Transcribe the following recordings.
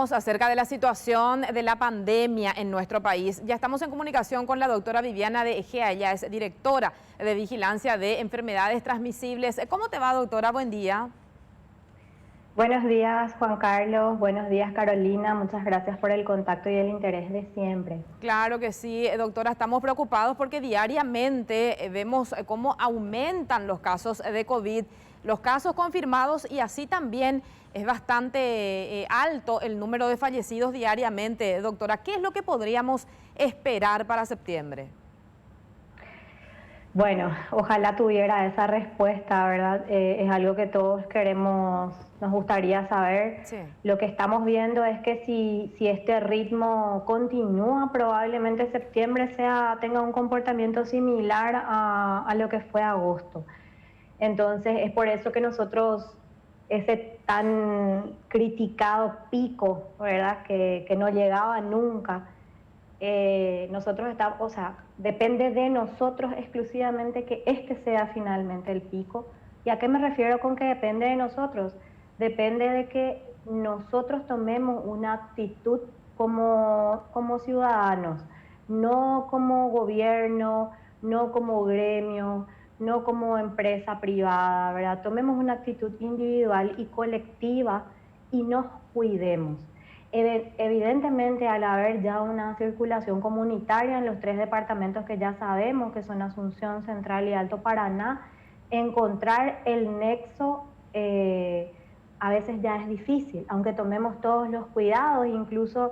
Acerca de la situación de la pandemia en nuestro país. Ya estamos en comunicación con la doctora Viviana de Egea, ella es directora de Vigilancia de Enfermedades Transmisibles. ¿Cómo te va, doctora? Buen día. Buenos días, Juan Carlos. Buenos días, Carolina. Muchas gracias por el contacto y el interés de siempre. Claro que sí, doctora, estamos preocupados porque diariamente vemos cómo aumentan los casos de COVID, los casos confirmados y así también es bastante alto el número de fallecidos diariamente. Doctora, ¿qué es lo que podríamos esperar para septiembre? Bueno, ojalá tuviera esa respuesta, ¿verdad? Es algo que todos queremos, nos gustaría saber. Sí. Lo que estamos viendo es que si este ritmo continúa, probablemente septiembre tenga un comportamiento similar a lo que fue agosto. Entonces, es por eso que nosotros, ese tan criticado pico, ¿verdad? Que no llegaba nunca. Nosotros estamos, o sea, depende de nosotros exclusivamente que este sea finalmente el pico. ¿Y a qué me refiero con que depende de nosotros? Depende de que nosotros tomemos una actitud como ciudadanos, no como gobierno, no como gremio, no como empresa privada, ¿verdad? Tomemos una actitud individual y colectiva y nos cuidemos. Evidentemente, al haber ya una circulación comunitaria en los 3 departamentos que ya sabemos, que son Asunción, Central y Alto Paraná, encontrar el nexo a veces ya es difícil, aunque tomemos todos los cuidados, incluso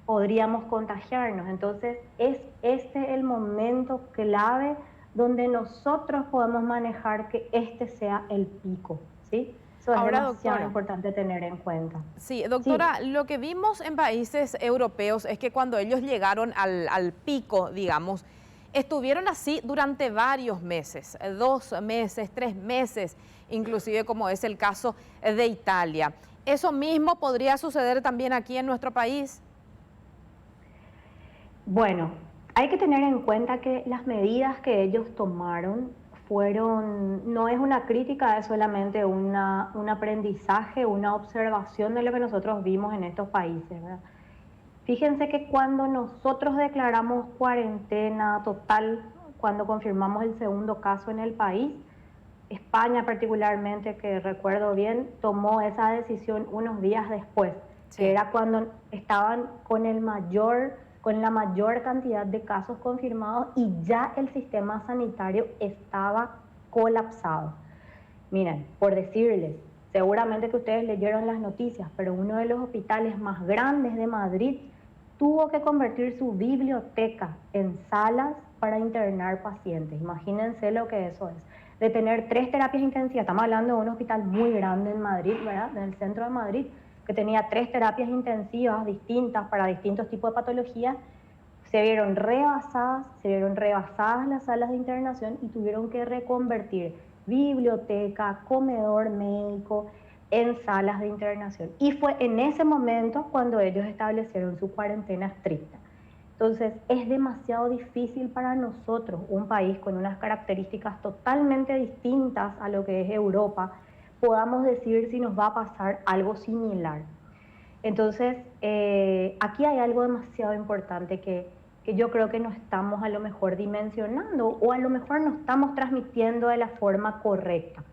podríamos contagiarnos. Entonces, es este el momento clave donde nosotros podemos manejar que este sea el pico, ¿sí? Eso es Ahora, demasiado doctora. importante tener en cuenta. Sí, Sí. doctora, lo que vimos en países europeos es que cuando ellos llegaron al pico, digamos, estuvieron así durante varios meses, 2 meses, 3 meses, inclusive como es el caso de Italia. ¿Eso mismo podría suceder también aquí en nuestro país? Bueno, hay que tener en cuenta que las medidas que ellos tomaron no es una crítica, es solamente un aprendizaje, una observación de lo que nosotros vimos en estos países, ¿verdad? Fíjense que cuando nosotros declaramos cuarentena total, cuando confirmamos el segundo caso en el país, España particularmente, que recuerdo bien, tomó esa decisión unos días después, que Sí. era cuando estaban con la mayor cantidad de casos confirmados y ya el sistema sanitario estaba colapsado. Miren, por decirles, seguramente que ustedes leyeron las noticias, pero uno de los hospitales más grandes de Madrid tuvo que convertir su biblioteca en salas para internar pacientes. Imagínense lo que eso es. De tener 3 terapias intensivas, estamos hablando de un hospital muy grande en Madrid, ¿verdad? En el centro de Madrid, que tenía 3 terapias intensivas distintas para distintos tipos de patologías. Se vieron rebasadas las salas de internación y tuvieron que reconvertir biblioteca, comedor médico en salas de internación. Y fue en ese momento cuando ellos establecieron su cuarentena estricta. Entonces, es demasiado difícil para nosotros, un país con unas características totalmente distintas a lo que es Europa, podamos decir si nos va a pasar algo similar. Entonces, aquí hay algo demasiado importante que yo creo que no estamos a lo mejor dimensionando o a lo mejor no estamos transmitiendo de la forma correcta.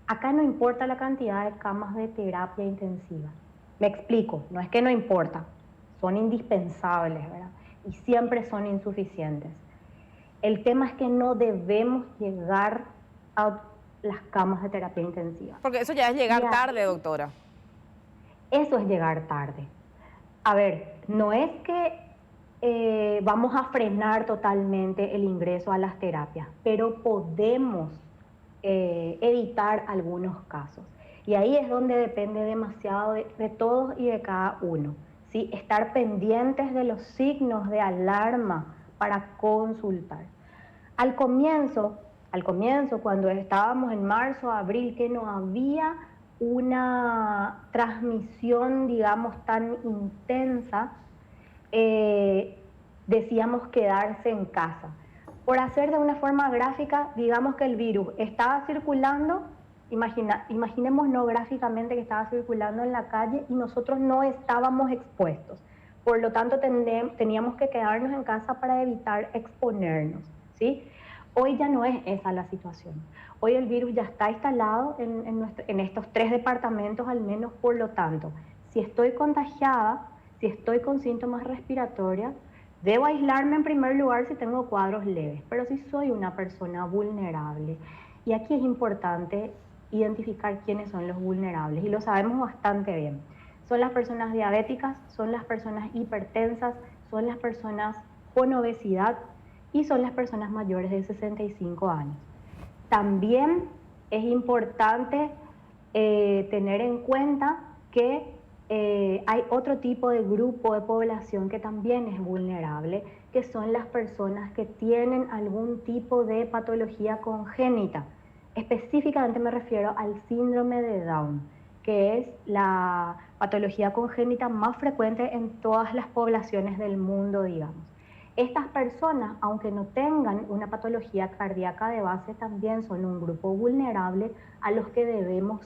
Acá no importa la cantidad de camas de terapia intensiva. Me explico, no es que no importa, son indispensables, ¿verdad? Y siempre son insuficientes. El tema es que no debemos llegar a las camas de terapia intensiva. Porque eso ya es Y llegar tarde, ahí, doctora. eso es llegar tarde. A ver, no es que vamos a frenar totalmente el ingreso a las terapias, pero podemos evitar algunos casos. Y ahí es donde depende demasiado de todos y de cada uno. ¿Sí? Estar pendientes de los signos de alarma para consultar. Al comienzo, cuando estábamos en marzo, abril, que no había una transmisión, digamos, tan intensa, decíamos quedarse en casa. Por hacer de una forma gráfica, digamos que el virus estaba circulando, Imaginémonos gráficamente que estaba circulando en la calle y nosotros no estábamos expuestos. Por lo tanto, teníamos que quedarnos en casa para evitar exponernos, ¿sí? Hoy ya no es esa la situación. Hoy el virus ya está instalado en estos 3 departamentos al menos, por lo tanto, si estoy contagiada, si estoy con síntomas respiratorios, debo aislarme en primer lugar si tengo cuadros leves, pero si soy una persona vulnerable. Y aquí es importante identificar quiénes son los vulnerables, y lo sabemos bastante bien. Son las personas diabéticas, son las personas hipertensas, son las personas con obesidad y son las personas mayores de 65 años. También es importante tener en cuenta que hay otro tipo de grupo de población que también es vulnerable, que son las personas que tienen algún tipo de patología congénita. Específicamente me refiero al síndrome de Down, que es la patología congénita más frecuente en todas las poblaciones del mundo, digamos. Estas personas, aunque no tengan una patología cardíaca de base, también son un grupo vulnerable a los que debemos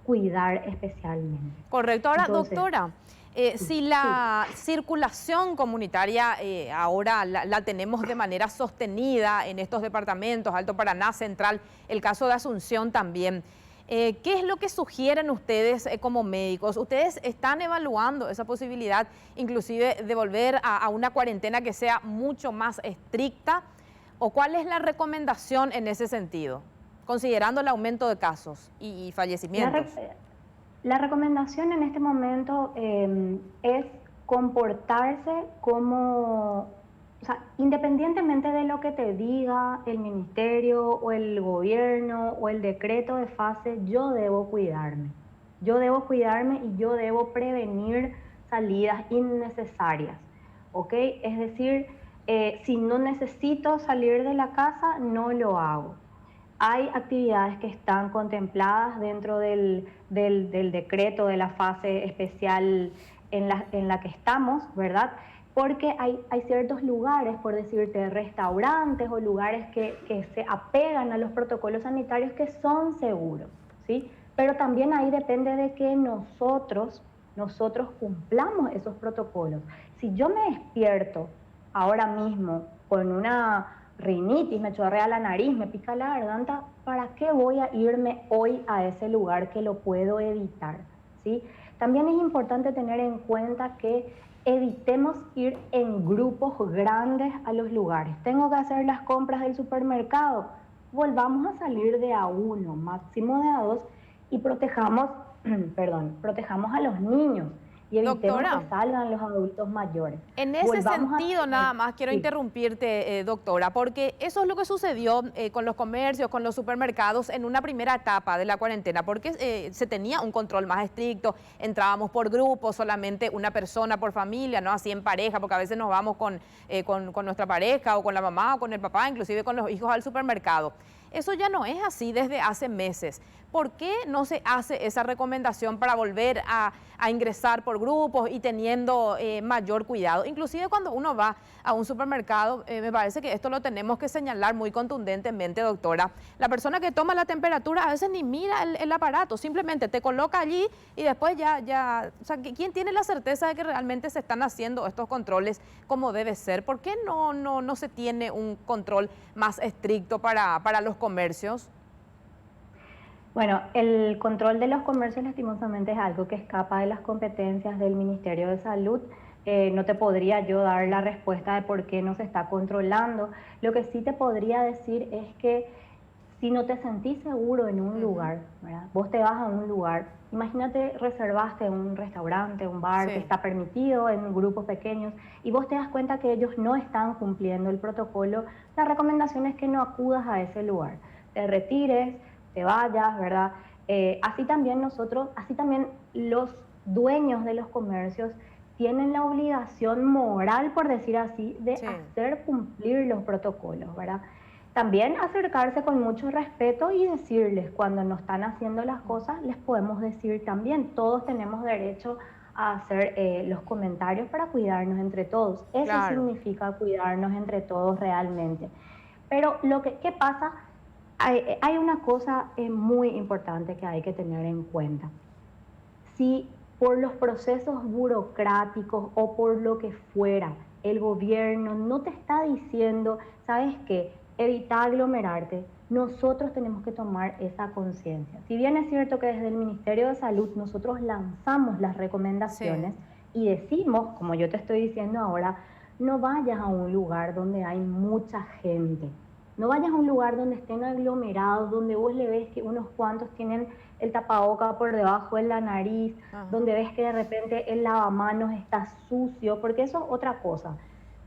cuidar especialmente. Correcto. Ahora, Entonces, doctora, si la circulación comunitaria ahora la tenemos de manera sostenida en estos departamentos, Alto Paraná, Central, el caso de Asunción también, ¿qué es lo que sugieren ustedes como médicos? ¿Ustedes están evaluando esa posibilidad inclusive de volver a una cuarentena que sea mucho más estricta? ¿O cuál es la recomendación en ese sentido, considerando el aumento de casos y fallecimientos? La recomendación en este momento es comportarse como, o sea, independientemente de lo que te diga el ministerio o el gobierno o el decreto de fase, yo debo cuidarme. Yo debo cuidarme y yo debo prevenir salidas innecesarias, ¿ok? Es decir, si no necesito salir de la casa, no lo hago. Hay actividades que están contempladas dentro del decreto de la fase especial en la que estamos, ¿verdad? Porque hay ciertos lugares, por decirte, restaurantes o lugares que se apegan a los protocolos sanitarios que son seguros, ¿sí? Pero también ahí depende de que nosotros cumplamos esos protocolos. Si yo me despierto ahora mismo con una rinitis, me chorrea la nariz, me pica la garganta, ¿para qué voy a irme hoy a ese lugar que lo puedo evitar? ¿Sí? También es importante tener en cuenta que evitemos ir en grupos grandes a los lugares. Tengo que hacer las compras del supermercado, volvamos a salir de a uno, máximo de a dos, y protejamos, protejamos a los niños y evitemos Doctora, que salgan los adultos mayores. en ese sentido, nada más quiero sí. interrumpirte, doctora, porque eso es lo que sucedió con los comercios, con los supermercados en una primera etapa de la cuarentena, porque se tenía un control más estricto, entrábamos por grupos, solamente una persona por familia, no así en pareja, porque a veces nos vamos con nuestra pareja o con la mamá o con el papá, inclusive con los hijos al supermercado. Eso ya no es así desde hace meses. ¿Por qué no se hace esa recomendación para volver a ingresar por grupos y teniendo mayor cuidado? Inclusive cuando uno va a un supermercado, me parece que esto lo tenemos que señalar muy contundentemente, doctora. La persona que toma la temperatura a veces ni mira el aparato, simplemente te coloca allí y después o sea, ¿quién tiene la certeza de que realmente se están haciendo estos controles como debe ser? ¿Por qué no se tiene un control más estricto para los comercios? Bueno, el control de los comercios lastimosamente es algo que escapa de las competencias del Ministerio de Salud. No te podría yo dar la respuesta de por qué no se está controlando. Lo que sí te podría decir es que si no te sentís seguro en un lugar, ¿verdad? Vos te vas a un lugar, imagínate reservaste un restaurante, un bar que está permitido en grupos pequeños y vos te das cuenta que ellos no están cumpliendo el protocolo, la recomendación es que no acudas a ese lugar, te retires, te vayas, ¿verdad? Así también los dueños de los comercios tienen la obligación moral, por decir así, de hacer cumplir los protocolos, ¿verdad? También acercarse con mucho respeto y decirles cuando no están haciendo las cosas, les podemos decir también, todos tenemos derecho a hacer los comentarios para cuidarnos entre todos. Eso significa cuidarnos entre todos realmente. Pero ¿qué pasa? Hay una cosa muy importante que hay que tener en cuenta. Si por los procesos burocráticos o por lo que fuera, el gobierno no te está diciendo, ¿sabes qué? Evita aglomerarte. Nosotros tenemos que tomar esa conciencia. Si bien es cierto que desde el Ministerio de Salud nosotros lanzamos las recomendaciones y decimos, como yo te estoy diciendo ahora, no vayas a un lugar donde hay mucha gente. No vayas a un lugar donde estén aglomerados, donde vos le ves que unos cuantos tienen el tapaboca por debajo de la nariz, donde ves que de repente el lavamanos está sucio, porque eso es otra cosa.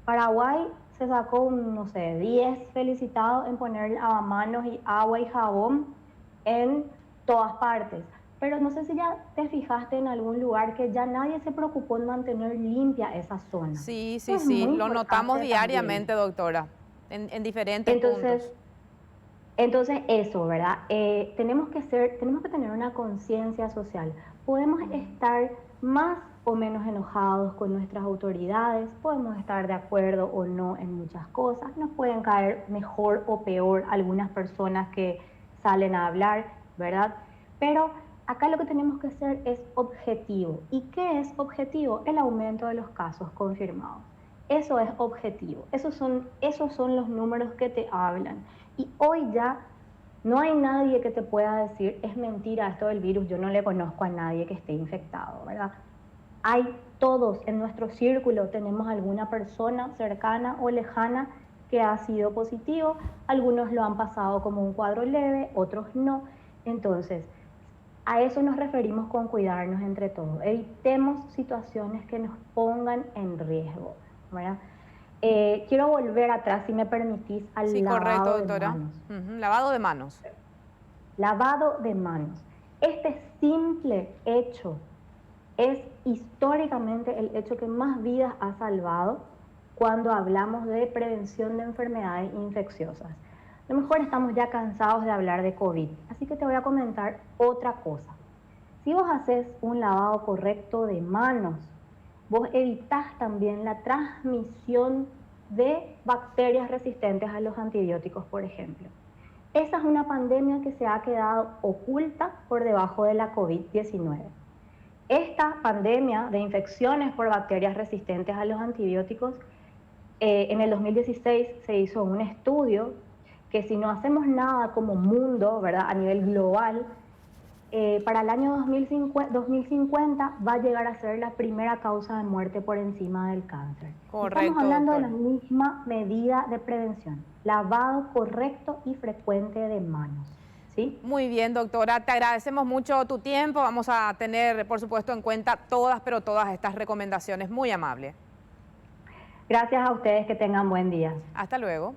Paraguay se sacó, no sé, 10 felicitados en poner lavamanos y agua y jabón en todas partes. Pero no sé si ya te fijaste en algún lugar que ya nadie se preocupó en mantener limpia esa zona. Sí, sí, sí, lo notamos diariamente, doctora, en diferentes puntos. Entonces eso, ¿verdad? Tenemos que tener una conciencia social. Podemos estar más o menos enojados con nuestras autoridades, podemos estar de acuerdo o no en muchas cosas, nos pueden caer mejor o peor algunas personas que salen a hablar, ¿verdad? Pero acá lo que tenemos que hacer es objetivo. ¿Y qué es objetivo? El aumento de los casos confirmados. Eso es objetivo, esos son los números que te hablan. Y hoy ya no hay nadie que te pueda decir, es mentira esto del virus, yo no le conozco a nadie que esté infectado, ¿verdad? Hay todos en nuestro círculo, tenemos alguna persona cercana o lejana que ha sido positivo, algunos lo han pasado como un cuadro leve, otros no. Entonces, a eso nos referimos con cuidarnos entre todos. Evitemos situaciones que nos pongan en riesgo, ¿verdad? Quiero volver atrás, si me permitís, al lavado de manos. Lavado de manos. Lavado de manos. Este simple hecho es históricamente el hecho que más vidas ha salvado cuando hablamos de prevención de enfermedades infecciosas. A lo mejor estamos ya cansados de hablar de COVID, así que te voy a comentar otra cosa. Si vos haces un lavado correcto de manos, vos evitás también la transmisión de bacterias resistentes a los antibióticos, por ejemplo. Esa es una pandemia que se ha quedado oculta por debajo de la COVID-19. Esta pandemia de infecciones por bacterias resistentes a los antibióticos, en el 2016 se hizo un estudio que si no hacemos nada como mundo, ¿verdad? A nivel global, para el año 2050 va a llegar a ser la primera causa de muerte por encima del cáncer. Correcto, estamos hablando doctora. de la misma medida de prevención, lavado correcto y frecuente de manos. ¿Sí? Muy bien, doctora, te agradecemos mucho tu tiempo. Vamos a tener, por supuesto, en cuenta todas estas recomendaciones. Muy amable. Gracias a ustedes, que tengan buen día. Hasta luego.